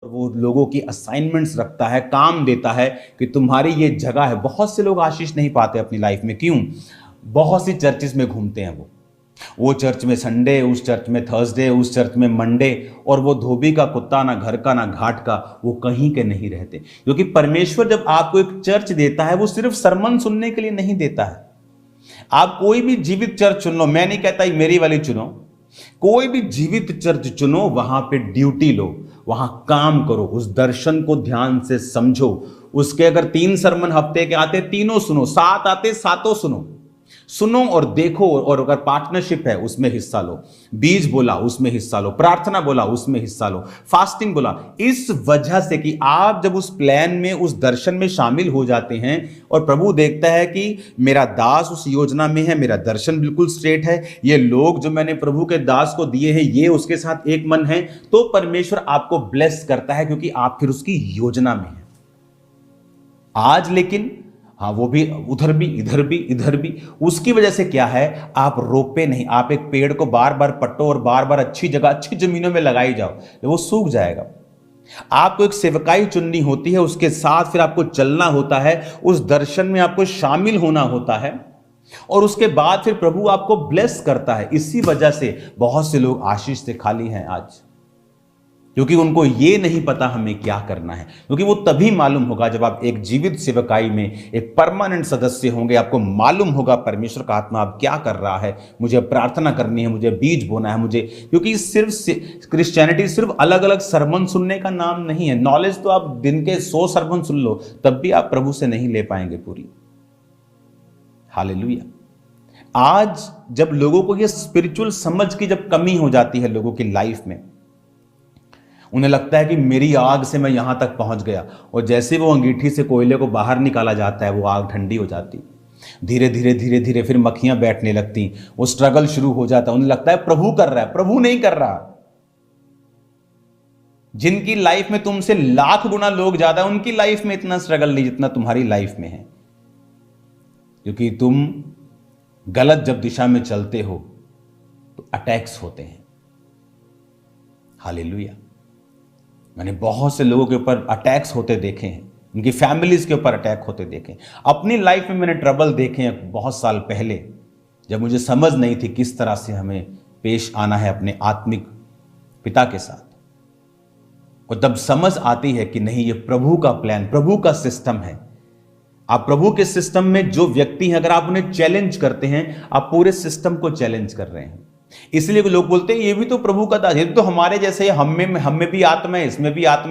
वो लोगों की असाइनमेंट्स रखता है, काम देता है कि तुम्हारी ये जगह है। बहुत से लोग आशीष नहीं पाते अपनी लाइफ में, क्यों? बहुत सी चर्चेस में घूमते हैं वो चर्च में संडे, उस चर्च में थर्सडे, उस चर्च में मंडे, और वो धोबी का कुत्ता, ना घर का ना घाट का, वो कहीं के नहीं रहते। क्योंकि परमेश्वर जब आपको एक चर्च देता है, वो सिर्फ सरमन सुनने के लिए नहीं देता है। आप कोई भी जीवित चर्च चुन लो, मैं नहीं कहता मेरी वाली चुनो, कोई भी जीवित चर्च चुनो, वहां पे ड्यूटी लो, वहां काम करो, उस दर्शन को ध्यान से समझो। उसके अगर 3 सरमन हफ्ते के आते, तीनों सुनो, 7 आते, सातों सुनो और देखो। और अगर पार्टनरशिप है उसमें हिस्सा लो, बीज बोला उसमें हिस्सा लो, प्रार्थना बोला उसमें हिस्सा लो, फास्टिंग बोला। इस वजह से कि आप जब उस प्लान में, उस दर्शन में शामिल हो जाते हैं और प्रभु देखता है कि मेरा दास उस योजना में है, मेरा दर्शन बिल्कुल स्ट्रेट है, ये लोग जो मैंने प्रभु के दास को दिए हैं ये उसके साथ एक मन है, तो परमेश्वर आपको ब्लेस करता है, क्योंकि आप फिर उसकी योजना में हैं। आज लेकिन हाँ, वो भी उधर भी इधर भी इधर भी, उसकी वजह से क्या है, आप रोपे नहीं। आप एक पेड़ को बार बार पट्टो और बार बार अच्छी जगह, अच्छी जमीनों में लगाई जाओ, वो सूख जाएगा। आपको एक सेवकाई चुननी होती है, उसके साथ फिर आपको चलना होता है, उस दर्शन में आपको शामिल होना होता है, और उसके बाद फिर प्रभु आपको ब्लेस करता है। इसी वजह से बहुत से लोग आशीष से खाली हैं आज, क्योंकि उनको ये नहीं पता हमें क्या करना है। क्योंकि वो तभी मालूम होगा जब आप एक जीवित सेवकाई में एक परमानेंट सदस्य होंगे, आपको मालूम होगा परमेश्वर का आत्मा अब क्या कर रहा है, मुझे प्रार्थना करनी है, मुझे बीज बोना है, मुझे। क्योंकि सिर्फ क्रिश्चियनिटी सिर्फ अलग अलग सरमन सुनने का नाम नहीं है। नॉलेज तो आप दिन के 100 सरमन सुन लो, तब भी आप प्रभु से नहीं ले पाएंगे पूरी। हालेलुया। आज जब लोगों को ये स्पिरिचुअल समझ की जब कमी हो जाती है लोगों की लाइफ में, उन्हें लगता है कि मेरी आग से मैं यहां तक पहुंच गया, और जैसे वो अंगीठी से कोयले को बाहर निकाला जाता है, वो आग ठंडी हो जाती, धीरे धीरे धीरे धीरे फिर मक्खियां बैठने लगती, वो स्ट्रगल शुरू हो जाता। उन्हें लगता है प्रभु कर रहा है, प्रभु नहीं कर रहा। जिनकी लाइफ में तुमसे लाख गुना लोग ज्यादा, उनकी लाइफ में इतना स्ट्रगल नहीं जितना तुम्हारी लाइफ में है। क्योंकि तुम गलत जब दिशा में चलते हो तो अटैक्स होते हैं। हालेलुया। मैंने बहुत से लोगों के ऊपर अटैक्स होते देखे हैं, उनकी फैमिलीज के ऊपर अटैक होते देखे। अपनी लाइफ में मैंने ट्रबल देखे हैं बहुत साल पहले, जब मुझे समझ नहीं थी किस तरह से हमें पेश आना है अपने आत्मिक पिता के साथ। और तब समझ आती है कि नहीं, ये प्रभु का प्लान, प्रभु का सिस्टम है। आप प्रभु के सिस्टम में जो व्यक्ति हैं, अगर आप उन्हें चैलेंज करते हैं, आप पूरे सिस्टम को चैलेंज कर रहे हैं। इसलिए लोग बोलते हैं ये भी तो प्रभु का दास, ये तो हमारे जैसे, हम में भी आत्मा है, इसमें भी आत्मा